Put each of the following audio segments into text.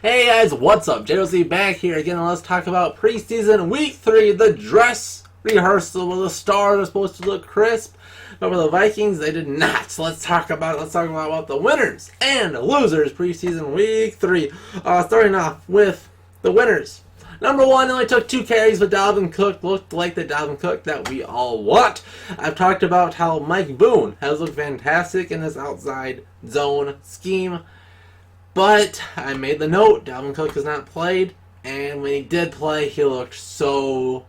Hey guys, what's up? JOC back here again, and let's talk about preseason week 3, the dress rehearsal where the stars are supposed to look crisp. But for the Vikings, they did not. So let's talk about what the winners and losers preseason week 3. Starting off with the winners. Number 1 only took 2 carries, but Dalvin Cook looked like the Dalvin Cook that we all want. I've talked about how Mike Boone has looked fantastic in this outside zone scheme. But I made the note, Dalvin Cook has not played, and when he did play, he looked so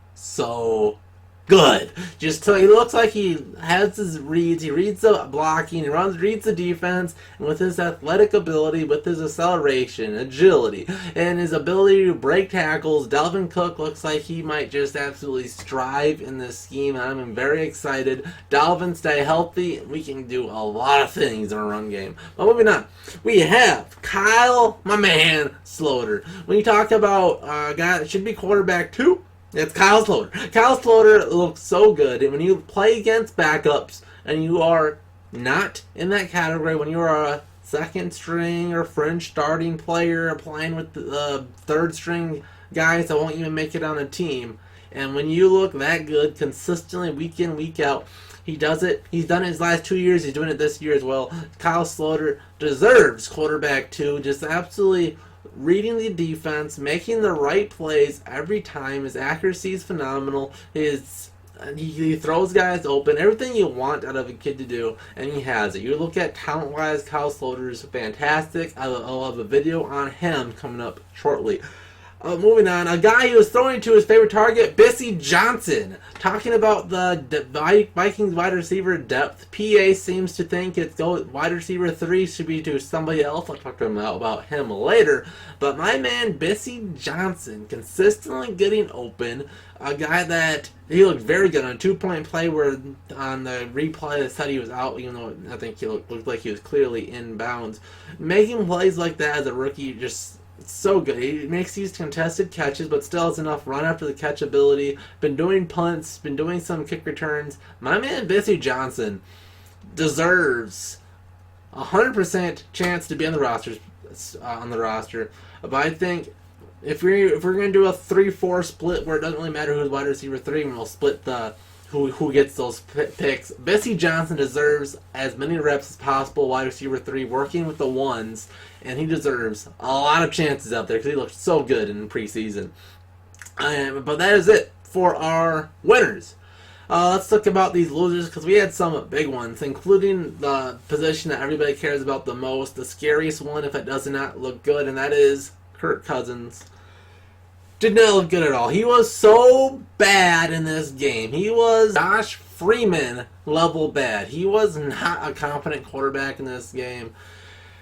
good. He looks like he has his reads, he reads the blocking, he reads the defense, and with his athletic ability, with his acceleration, agility, and his ability to break tackles, Dalvin Cook looks like he might just absolutely strive in this scheme, and I'm very excited. Dalvin, stay healthy, we can do a lot of things in a run game. But moving on, we have Kyle, my man, Sloter. When you talk about a guy that should be quarterback 2, it's Kyle Sloter. Kyle Sloter looks so good. And when you play against backups and you are not in that category, when you are a second string or fringe starting player playing with the third string guys that won't even make it on a team, and when you look that good consistently week in, week out, he does it. He's done it his last 2 years. He's doing it this year as well. Kyle Sloter deserves quarterback 2. Just absolutely reading the defense, making the right plays every time. His accuracy is phenomenal. He throws guys open. Everything you want out of a kid to do, and he has it. You look at talent-wise, Kyle Sloter is fantastic. I'll have a video on him coming up shortly. Moving on, a guy who was throwing to his favorite target, Bissy Johnson. Talking about the Vikings wide receiver depth, PA seems to think wide receiver 3 should be to somebody else. I'll talk to him about him later. But my man, Bissy Johnson, consistently getting open. A guy that he looked very good on a 2-point play where on the replay they said he was out, even though I think he looked like he was clearly inbounds. Making plays like that as a rookie just so good. He makes these contested catches, but still has enough run after the catch ability. Been doing punts, been doing some kick returns. My man Bissy Johnson deserves 100% chance to be on the roster. But I think if we're going to do a 3-4 split where it doesn't really matter who's wide receiver 3, and we'll split the who gets those picks, Bissy Johnson deserves as many reps as possible, wide receiver 3, working with the ones, and he deserves a lot of chances out there because he looked so good in preseason. But that is it for our winners. Let's talk about these losers because we had some big ones, including the position that everybody cares about the most, the scariest one if it does not look good, and that is Kirk Cousins. Did not look good at all. He was so bad in this game. He was Josh Freeman level bad. He was not a competent quarterback in this game.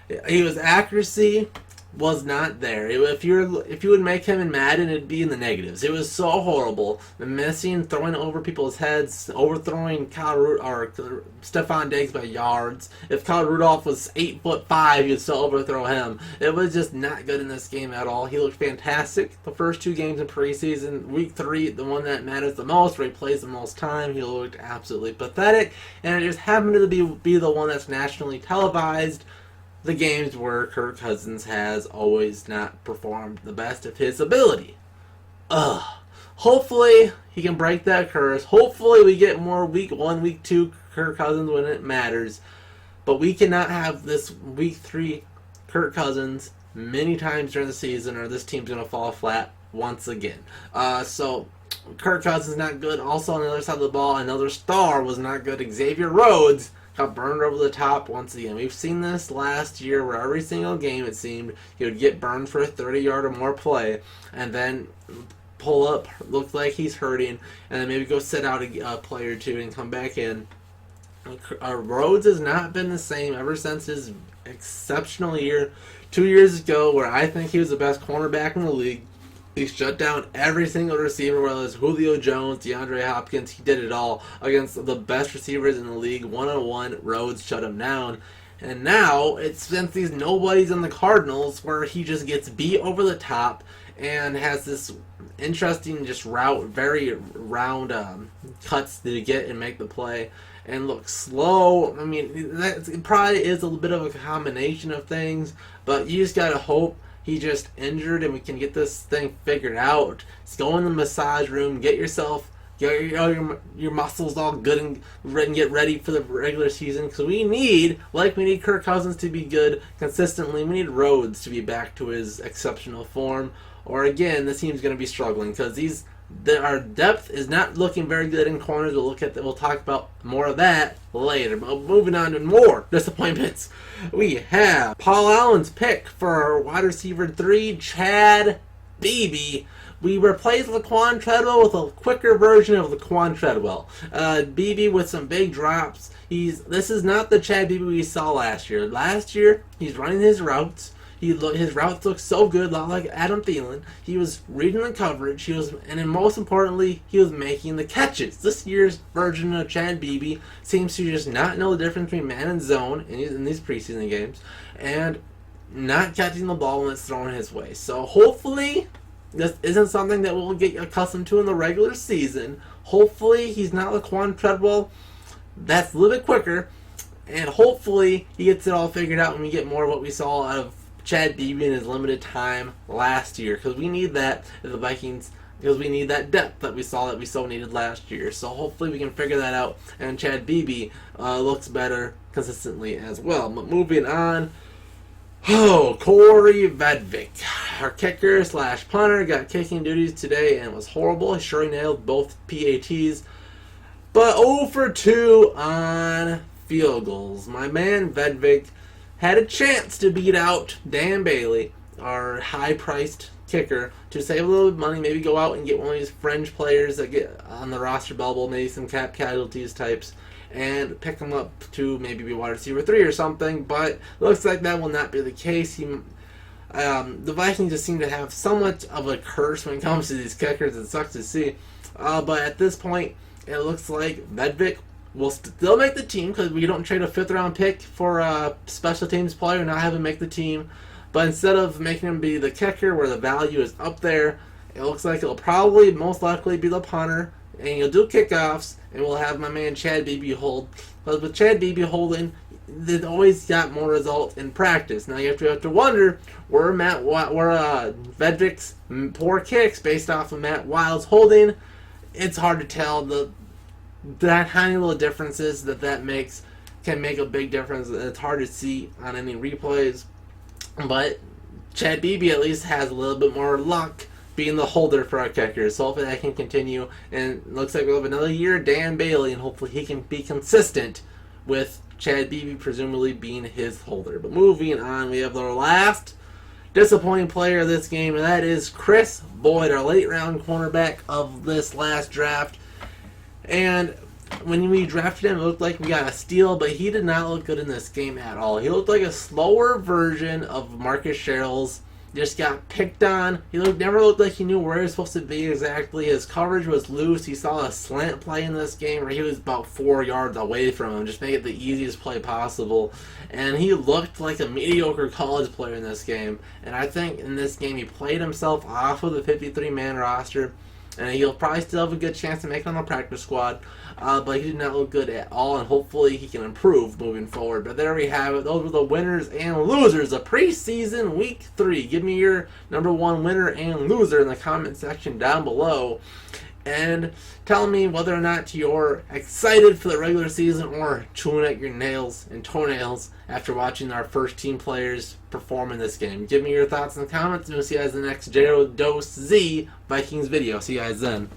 His accuracy was not there. If you would make him in Madden, it'd be in the negatives. It was so horrible. Missing, throwing over people's heads, overthrowing Stephon Diggs by yards. If Kyle Rudolph was 8'5", you'd still overthrow him. It was just not good in this game at all. He looked fantastic the first 2 games in preseason. Week 3, the one that matters the most, where he plays the most time, he looked absolutely pathetic. And it just happened to be the one that's nationally televised. The games where Kirk Cousins has always not performed the best of his ability. Hopefully he can break that curse. Hopefully we get more week 1, week 2 Kirk Cousins when it matters. But we cannot have this week 3 Kirk Cousins many times during the season, or this team's going to fall flat once again. So Kirk Cousins not good. Also on the other side of the ball, another star was not good. Xavier Rhodes got burned over the top once again. We've seen this last year where every single game it seemed he would get burned for a 30-yard or more play and then pull up, look like he's hurting, and then maybe go sit out a play or 2 and come back in. Rhodes has not been the same ever since his exceptional year 2 years ago where I think he was the best cornerback in the league. He shut down every single receiver, whether it was Julio Jones, DeAndre Hopkins. He did it all against the best receivers in the league. 1-on-1, Rhodes shut him down. And now, it's since these nobodies in the Cardinals where he just gets beat over the top and has this interesting just very round cuts to get and make the play and look slow. I mean, it probably is a bit of a combination of things, but you just got to hope he just injured and we can get this thing figured out. Just go in the massage room, get your muscles all good and get ready for the regular season, because we need Kirk Cousins to be good consistently. We need Rhodes to be back to his exceptional form, or again, this team's going to be struggling because our depth is not looking very good in corners. We'll talk about more of that later. But moving on to more disappointments, we have Paul Allen's pick for wide receiver 3, Chad Beebe. We replaced Laquan Treadwell with a quicker version of Laquan Treadwell. Beebe with some big drops. This is not the Chad Beebe we saw last year. Last year, he's running his routes. His routes look so good, a lot like Adam Thielen. He was reading the coverage. And most importantly, he was making the catches. This year's version of Chad Beebe seems to just not know the difference between man and zone in these preseason games, and not catching the ball when it's thrown his way. So hopefully, this isn't something that we'll get accustomed to in the regular season. Hopefully, he's not Laquan Treadwell. That's a little bit quicker, and hopefully, he gets it all figured out and we get more of what we saw out of Chad Beebe in his limited time last year, because we need that as the Vikings, because we need that depth that we so needed last year. So hopefully we can figure that out, and Chad Beebe looks better consistently as well. But moving on, Corey Vedvik, our kicker / punter, got kicking duties today and was horrible. He sure nailed both PATs, but 0 for 2 on field goals. My man Vedvik had a chance to beat out Dan Bailey, our high-priced kicker, to save a little bit of money, maybe go out and get one of these fringe players that get on the roster bubble, maybe some cap casualties types, and pick them up to maybe be wide receiver 3 or something, but looks like that will not be the case. The Vikings just seem to have so much of a curse when it comes to these kickers. It sucks to see, but at this point, it looks like Vedvik will still make the team, because we don't trade a 5th round pick for a special teams player and not have him make the team. But instead of making him be the kicker where the value is up there, it looks like it'll probably most likely be the punter, and he'll do kickoffs, and we'll have my man Chad Beebe hold. But with Chad Beebe holding, they've always got more results in practice. Now you have to wonder where Vedvik's poor kicks based off of Matt Wild's holding. It's hard to tell. That tiny little differences that makes can make a big difference. It's hard to see on any replays, but Chad Beebe at least has a little bit more luck being the holder for our kickers. So hopefully that can continue, and it looks like we'll have another year of Dan Bailey, and hopefully he can be consistent with Chad Beebe presumably being his holder. But moving on, we have our last disappointing player of this game, and that is Chris Boyd, our late round cornerback of this last draft. And when we drafted him, it looked like we got a steal, but he did not look good in this game at all. He looked like a slower version of Marcus Sherrills. Just got picked on. He never looked like he knew where he was supposed to be exactly. His coverage was loose. He saw a slant play in this game where he was about 4 yards away from him. Just make it the easiest play possible. And he looked like a mediocre college player in this game. And I think in this game he played himself off of the 53-man roster. And he'll probably still have a good chance to make it on the practice squad. But he did not look good at all, and hopefully he can improve moving forward. But there we have it. Those were the winners and losers of preseason week 3. Give me your number 1 winner and loser in the comment section down below. And tell me whether or not you're excited for the regular season or chewing at your nails and toenails after watching our first team players perform in this game. Give me your thoughts in the comments, and we'll see you guys in the next J-Dose Z Vikings video. See you guys then.